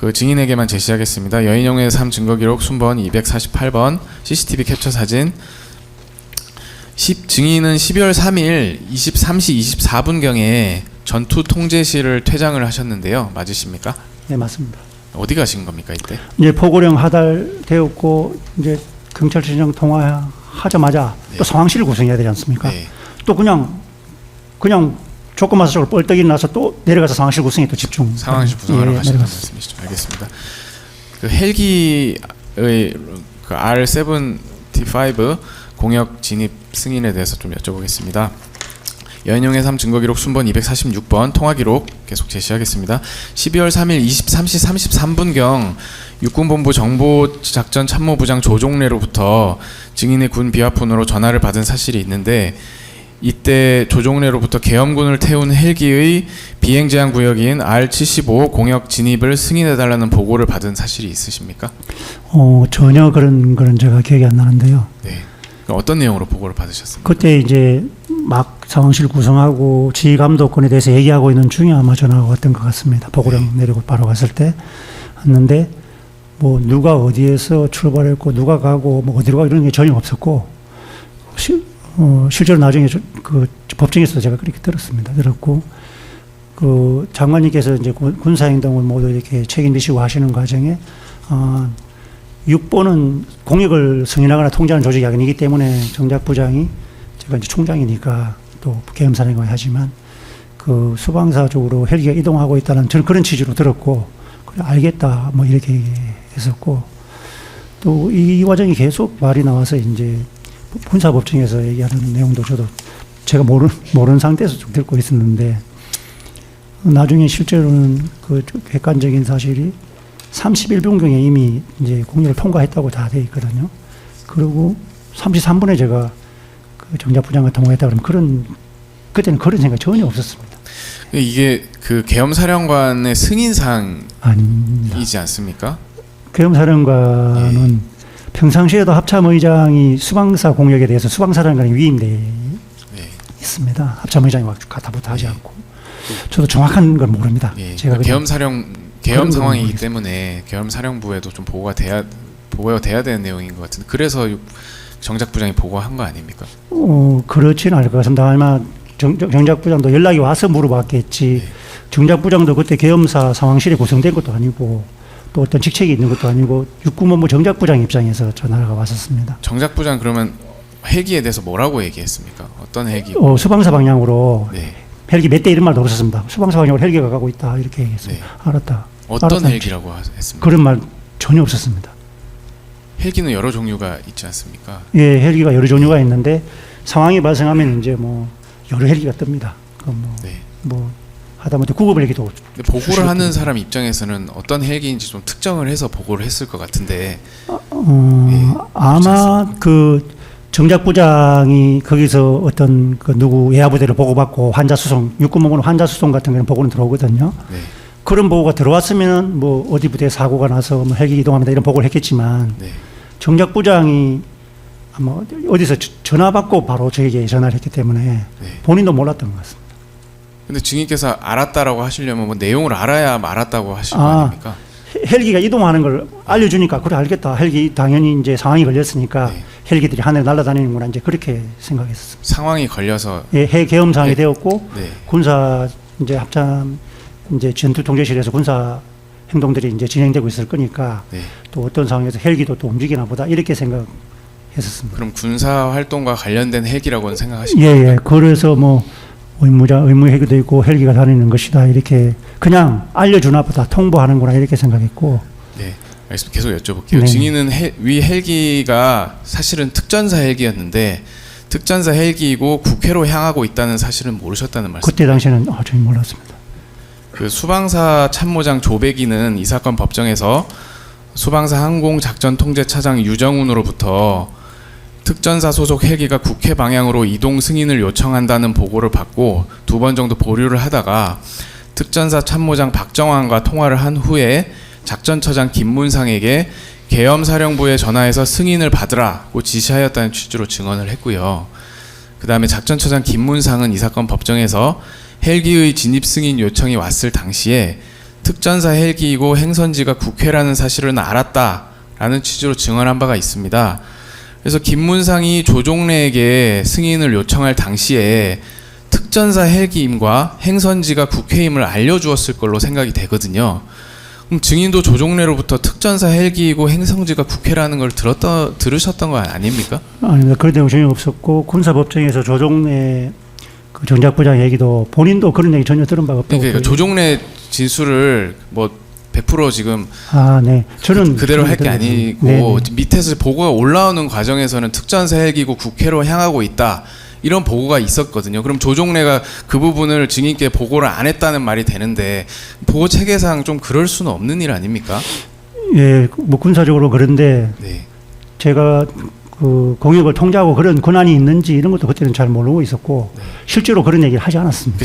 그 증인에게만 제시하겠습니다. 여인영의 삶 증거기록 순번 248번 CCTV 캡처 사진. 증인은 12월 3일 23시 24분경에 전투 통제실을 퇴장을 하셨는데요. 맞으십니까? 네, 맞습니다. 어디 가신 겁니까 이때? 이제 포고령 하달되었고 이제 경찰청장 통화하자마자 네. 또 상황실을 구성해야 되지 않습니까? 네. 또 그냥 조건마사적으로 뻘떡이 나서 또 내려가서 상황실 구성에 또 집중. 상황실 구성하러 가신다는 내려갔습니다. 말씀이시죠? 알겠습니다. 그 헬기의 그 R-75 공역 진입 승인에 대해서 좀 여쭤보겠습니다. 여인영의 삶 증거기록 순번 246번 통화기록 계속 제시하겠습니다. 12월 3일 23시 33분경 육군본부 정보작전 참모부장 조종래로부터 증인의 군 비화폰으로 전화를 받은 사실이 있는데, 이때 조종래로부터 계엄군을 태운 헬기의 비행 제한 구역인 R-75 공역 진입을 승인해달라는 보고를 받은 사실이 있으십니까? 전혀 그런 거는 제가 기억이 안 나는데요. 네. 어떤 내용으로 보고를 받으셨습니까? 그때 이제 막 상황실 구성하고 지휘감독권에 대해서 얘기하고 있는 중에 아마 전화가 왔던 것 같습니다. 보고령 내리고 바로 갔을 때 왔는데, 뭐 누가 어디에서 출발했고 누가 가고 뭐 어디로 가고 이런 게 전혀 없었고, 실제로 나중에 그 법정에서 제가 그렇게 들었고, 그 장관님께서 이제 군사행동을 모두 이렇게 책임지시고 하시는 과정에 6번은 공역을 승인하거나 통제하는 조직이 아니기 때문에 정작 부장이, 제가 이제 총장이니까 또 계엄사령관이 하지만 그 수방사 쪽으로 헬기가 이동하고 있다는 저는 그런 취지로 들었고, 그래 알겠다 뭐 이렇게 했었고, 또 이 과정이 계속 말이 나와서 이제 군사법정에서 얘기하는 내용도 저도 제가 모르는 상태에서 좀 듣고 있었는데, 나중에 실제로는 그 객관적인 사실이 31분경에 이미 이제 공역을 통과했다고 다 돼 있거든요. 그리고 33분에 제가 그 정작부장과 통화했다 그러면 그때는 그런 생각이 전혀 없었습니다. 이게 그 계엄사령관의 승인사항이지 아닙니다. 않습니까? 계엄사령관은 평상시에도 합참의장이 수방사 공역에 대해서 수방사령관이 위임돼 있습니다. 합참의장이 가타부터 하지 않고. 저도 정확한 건 모릅니다. 제가 계엄 상황이기 때문에 계엄사령부에도 좀 보고가 돼야 되는 내용인 것 같은데, 그래서 정작부장이 보고한 거 아닙니까? 그렇지는 않을 것 같습니다. 아마 정작부장도 연락이 와서 물어봤겠지. 정작부장도 그때 계엄사 상황실이 구성된 것도 아니고 또 어떤 직책이 있는 것도 아니고 육군본부 정작부장 입장에서 전화가 왔었습니다. 정작부장 그러면 헬기에 대해서 뭐라고 얘기했습니까? 어떤 헬기? 수방사 방향으로 네. 헬기 몇 대 이런 말도 없었습니다. 수방사 방향으로 헬기가 가고 있다 이렇게 얘기했습니다. 네. 알았다. 어떤 헬기라고 했습니까? 그런 말 전혀 없었습니다. 헬기는 여러 종류가 있지 않습니까? 예, 헬기가 여러 종류가 있는데 상황이 발생하면 이제 뭐 여러 헬기가 뜹니다. 뭐 하다못해 구급 헬기도. 보고를 하는 사람 입장에서는 어떤 헬기인지 좀 특정을 해서 보고를 했을 것 같은데. 아마 그 정작부장이 거기서 어떤 그 누구 외화부대를 보고받고 환자 수송, 육군본부는 환자 수송 같은 그런 보고는 들어오거든요. 네. 그런 보고가 들어왔으면 뭐 어디 부대 사고가 나서 뭐 헬기 이동합니다 이런 보고를 했겠지만, 네. 정작부장이 아마 어디서 전화 받고 바로 저에게 전화를 했기 때문에 본인도 몰랐던 것 같습니다. 근데 증인께서 알았다라고 하시려면 뭐 내용을 알아야 알았다고 하실 거 아닙니까? 헬기가 이동하는 걸 알려주니까 그래 알겠다. 헬기 당연히 이제 상황이 걸렸으니까 헬기들이 하늘에 날아다니는구나 이제 그렇게 생각했었습니다. 상황이 걸려서 계엄 상황이 되었고 네. 군사 이제 합참 이제 전투 통제실에서 군사 행동들이 이제 진행되고 있을 거니까 또 어떤 상황에서 헬기도 또 움직이나 보다 이렇게 생각했었습니다. 그럼 군사 활동과 관련된 헬기라고는 생각하십니까? 예. 그래서 뭐 의무 헬기도 있고 헬기가 다니는 것이다 이렇게 그냥 알려주나 보다 통보하는구나 이렇게 생각했고. 네, 알겠습니다. 계속 여쭤볼게요. 증인은 위 헬기가 사실은 특전사 헬기였는데 특전사 헬기이고 국회로 향하고 있다는 사실은 모르셨다는 말씀. 그때 당시에는 전혀 몰랐습니다. 그 수방사 참모장 조백이는 이 사건 법정에서 수방사 항공작전통제차장 유정훈으로부터 특전사 소속 헬기가 국회 방향으로 이동 승인을 요청한다는 보고를 받고 2번 정도 보류를 하다가 특전사 참모장 박정환과 통화를 한 후에 작전처장 김문상에게 계엄사령부에 전화해서 승인을 받으라고 지시하였다는 취지로 증언을 했고요. 그 다음에 작전처장 김문상은 이 사건 법정에서 헬기의 진입 승인 요청이 왔을 당시에 특전사 헬기이고 행선지가 국회라는 사실은 알았다라는 취지로 증언한 바가 있습니다. 그래서 김문상이 조종래에게 승인을 요청할 당시에 특전사 헬기임과 행선지가 국회임을 알려주었을 걸로 생각이 되거든요. 그럼 증인도 조종래로부터 특전사 헬기이고 행성지가 국회라는 걸 들으셨던 거 아닙니까? 아닙니다. 그런 내용 전혀 없었고 군사법정에서 조종래 그 정작부장 얘기도 본인도 그런 얘기 전혀 들은 바가 없다고. 그러니까 조종래 진술을 뭐 100% 지금 네. 저는 그대로 할 게 아니고 네네. 밑에서 보고가 올라오는 과정에서는 특전사 헬기고 국회로 향하고 있다. 이런 보고가 있었거든요. 그럼 조종래가 그 부분을 증인께 보고를 안 했다는 말이 되는데 보고 체계상 좀 그럴 수는 없는 일 아닙니까? 예, 뭐 군사적으로 그런데 네. 제가 그 공역을 통제하고 그런 권한이 있는지 이런 것도 그때는 잘 모르고 있었고 실제로 그런 얘기를 하지 않았습니다.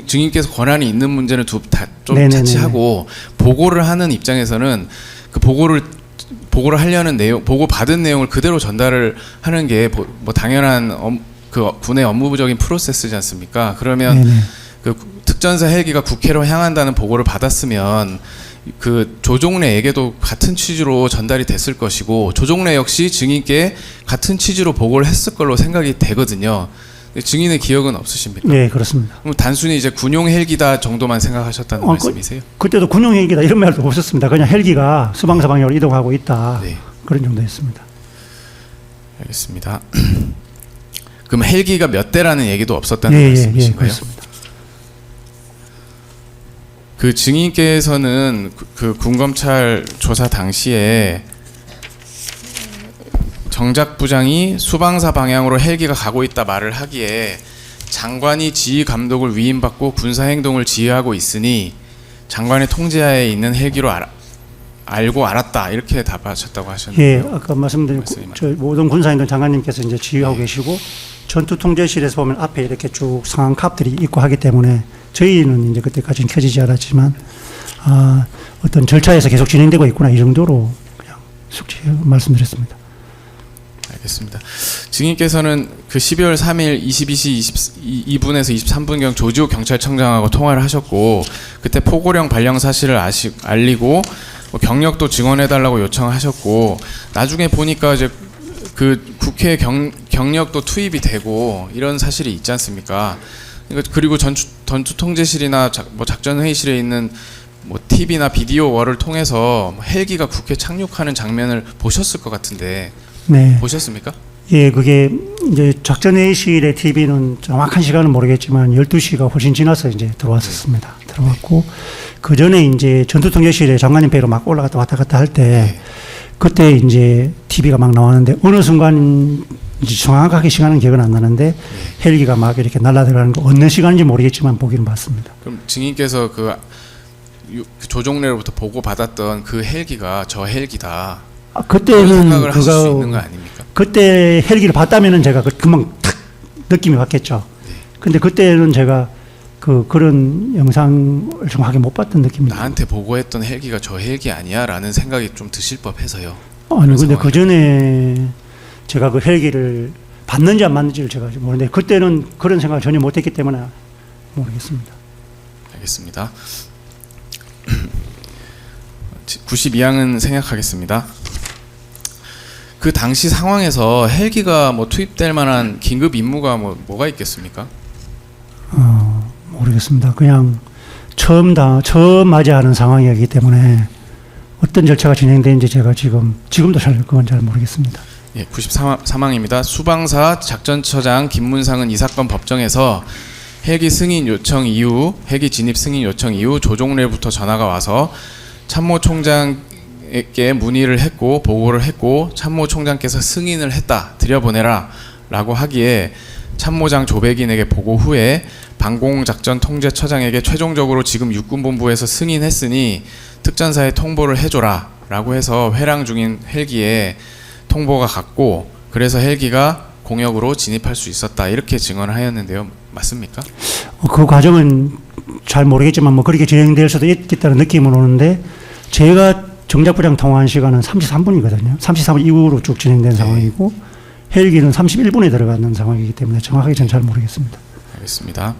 증인께서 권한이 있는 문제는 좀 네네네네. 차치하고 보고를 하는 입장에서는 그 보고를 하려는 내용, 보고 받은 내용을 그대로 전달을 하는 게 뭐 당연한 그 군의 업무적인 프로세스지 않습니까? 그러면 네네. 그 특전사 헬기가 국회로 향한다는 보고를 받았으면 그 조종래에게도 같은 취지로 전달이 됐을 것이고 조종래 역시 증인께 같은 취지로 보고를 했을 걸로 생각이 되거든요. 증인의 기억은 없으십니까? 네, 그렇습니다. 그럼 단순히 이제 군용 헬기다 정도만 생각하셨다는 말씀이세요? 그때도 군용 헬기다 이런 말도 없었습니다. 그냥 헬기가 수방사 방향으로 이동하고 있다. 네. 그런 정도였습니다. 알겠습니다. 그럼 헬기가 몇 대라는 얘기도 없었다는 예, 말씀이신가요? 그렇습니다. 그 증인께서는 그 군검찰 조사 당시에 정작 부장이 수방사 방향으로 헬기가 가고 있다 말을 하기에 장관이 지휘 감독을 위임받고 군사 행동을 지휘하고 있으니 장관의 통제하에 있는 헬기로 알고 알았다 이렇게 답하셨다고 하셨는데. 예, 아까 말씀드린 저 모든 군사행동 장관님께서 이제 지휘하고 계시고 전투 통제실에서 보면 앞에 이렇게 쭉 상황 캅들이 있고 하기 때문에 저희는 이제 그때까지는 켜지지 않았지만 어떤 절차에서 계속 진행되고 있구나 이 정도로 그냥 숙지 말씀드렸습니다. 알겠습니다. 증인께서는 그 12월 3일 22시 22분에서 23분경 조지호 경찰청장하고 통화를 하셨고 그때 포고령 발령 사실을 알리고 뭐 경력도 증언해달라고 요청하셨고 나중에 보니까 이제 그 국회 경력도 투입이 되고 이런 사실이 있지 않습니까? 그러니까 그리고 전투 통제실이나 작전 회의실에 있는 뭐 TV나 비디오 월을 통해서 헬기가 국회 착륙하는 장면을 보셨을 것 같은데 네. 보셨습니까? 예, 그게 이제 작전회의실의 TV는 정확한 시간은 모르겠지만 12시가 훨씬 지나서 이제 들어왔었습니다. 들어왔고 그 전에 이제 전투통제실에 장관님 배로 막 올라갔다 왔다 갔다 할 때 그때 이제 TV가 막 나왔는데 어느 순간 이제 정확하게 시간은 기억은 안 나는데 헬기가 막 이렇게 날아들어가는 거 어느 시간인지 모르겠지만 보기는 봤습니다. 그럼 증인께서 그 조종래로부터 보고 받았던 그 헬기가 저 헬기다. 그때는 생각을 하실 수 있는 거 아닙니까? 그때 헬기를 봤다면은 제가 금방 탁 느낌이 왔겠죠. 근데 그때는 제가 그런 영상을 정확하게 못 봤던 느낌입니다. 나한테 보고했던 헬기가 저 헬기 아니야라는 생각이 좀 드실 법해서요. 아니 근데 그 전에 제가 그 헬기를 봤는지 안 봤는지를 제가 모르는데 그때는 그런 생각을 전혀 못했기 때문에 모르겠습니다. 알겠습니다. 92항은 생략하겠습니다. 그 당시 상황에서 헬기가 뭐 투입될 만한 긴급 임무가 뭐가 있겠습니까? 모르겠습니다. 그냥 처음 맞이하는 상황이기 때문에 어떤 절차가 진행되는지 제가 지금도 그건 잘 모르겠습니다. 예, 93항입니다. 수방사 작전처장 김문상은 이 사건 법정에서 헬기 승인 요청 이후 헬기 진입 승인 요청 이후 조종래부터 전화가 와서 참모총장에게 문의를 했고 보고를 했고 참모총장께서 승인을 했다 들여보내라 라고 하기에 참모장 조백인에게 보고 후에 방공작전통제처장에게 최종적으로 지금 육군본부에서 승인했으니 특전사에 통보를 해줘라 라고 해서 회랑 중인 헬기에 통보가 갔고 그래서 헬기가 공역으로 진입할 수 있었다 이렇게 증언을 하였는데요. 맞습니까? 그 과정은 잘 모르겠지만 뭐 그렇게 진행될 수도 있겠다는 느낌은 오는데 제가 정작부장 통화한 시간은 33분이거든요. 33분 이후로 쭉 진행된 상황이고 헬기는 31분에 들어가는 상황이기 때문에 정확하게 저는 잘 모르겠습니다. 알겠습니다.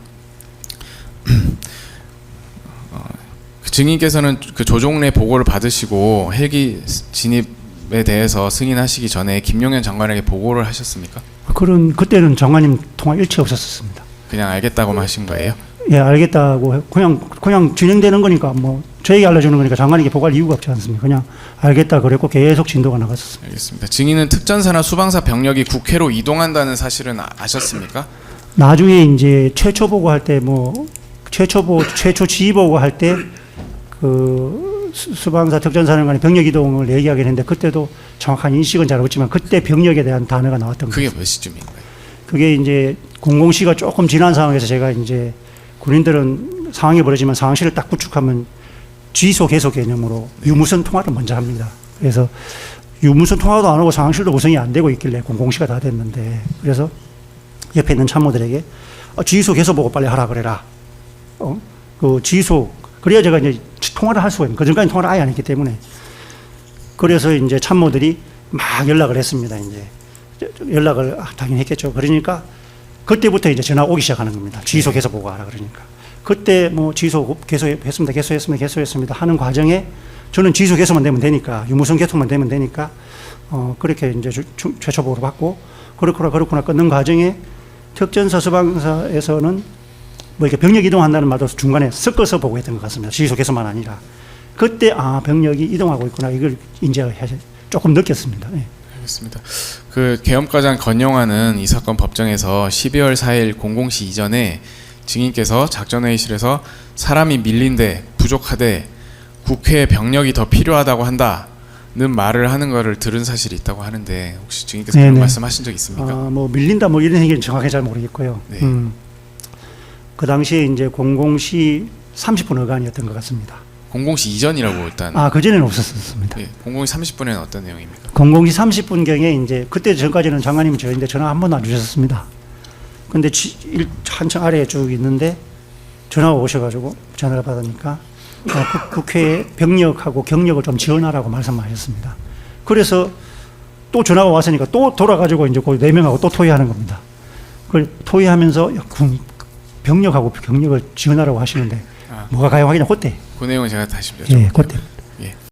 증인께서는 그 조종래 보고를 받으시고 헬기 진입에 대해서 승인하시기 전에 김용현 장관에게 보고를 하셨습니까? 그때는 장관님 통화 일치 없었습니다. 그냥 알겠다고만 하신 거예요? 예, 알겠다고 그냥 진행되는 거니까 뭐 저에게 알려주는 거니까 장관에게 보고할 이유가 없지 않습니까? 그냥 알겠다 그랬고 계속 진도가 나갔었습니다. 알겠습니다. 증인은 특전사나 수방사 병력이 국회로 이동한다는 사실은 아셨습니까? 나중에 이제 최초 보고할 때 뭐 최초 지휘 보고할 때 그 수방사 특전사령관의 병력 이동을 얘기하긴 했는데 그때도 정확한 인식은 잘 없지만 그때 병력에 대한 단어가 나왔던 거예요. 그게 몇 시쯤인가요? 그게 이제 00시가 조금 지난 상황에서 제가 이제 군인들은 상황이 벌어지면 상황실을 딱 구축하면 지소 개소 개념으로 유무선 통화를 먼저 합니다. 그래서 유무선 통화도 안 하고 상황실도 구성이 안 되고 있길래 00시가 다 됐는데 그래서 옆에 있는 참모들에게 지소 개소 보고 빨리 하라 그래라. 그 지소 그래야 제가 이제 통화를 할 수가 있는. 그전까지 통화를 아예 안 했기 때문에 그래서 이제 참모들이 막 연락을 했습니다. 이제 연락을 당연히 했겠죠. 그러니까 그때부터 이제 전화 오기 시작하는 겁니다. 지소 개소 보고 하라 그러니까. 그때 뭐 지소 개소했습니다 하는 과정에 저는 지소 개소만 되면 되니까 유무선 개소만 되면 되니까 그렇게 이제 최초 보고를 받고 그렇구나 끊는 과정에 특전사 수방사에서는 뭐 이렇게 병력 이동한다는 말도 중간에 섞어서 보고했던 것 같습니다. 지소 개소만 아니라 그때 병력이 이동하고 있구나 이걸 이제 조금 느꼈습니다. 예. 알겠습니다. 그 계엄과장 건영환은 이 사건 법정에서 12월 4일 00시 이전에 증인께서 작전회의실에서 사람이 밀린데 부족하되 국회에 병력이 더 필요하다고 한다는 말을 하는 것을 들은 사실이 있다고 하는데 혹시 증인께서 그런 말씀하신 적 있습니까? 뭐 밀린다 뭐 이런 얘기는 정확하게 잘 모르겠고요. 네. 그 당시에 이제 00시 30분 어간이었던 것 같습니다. 00시 이전이라고 일단. 그전에는 없었습니다. 예, 00시 30분에는 어떤 내용입니까? 00시 30분경에 이제 그때 전까지는 장관님이 저인데 전화 한 번도 안 주셨습니다. 근데 한층 아래에 쭉 있는데 전화가 오셔가지고 전화를 받으니까 국회에 병력하고 경력을 좀 지원하라고 말씀하셨습니다. 그래서 또 전화가 왔으니까 또 돌아가지고 이제 그 4명하고 또 토의하는 겁니다. 그걸 토의하면서 병력하고 경력을 지원하라고 하시는데 뭐가 가용하겠냐 그때. 그 내용은 제가 다시 여쭤볼게요. 예, 그때. 예.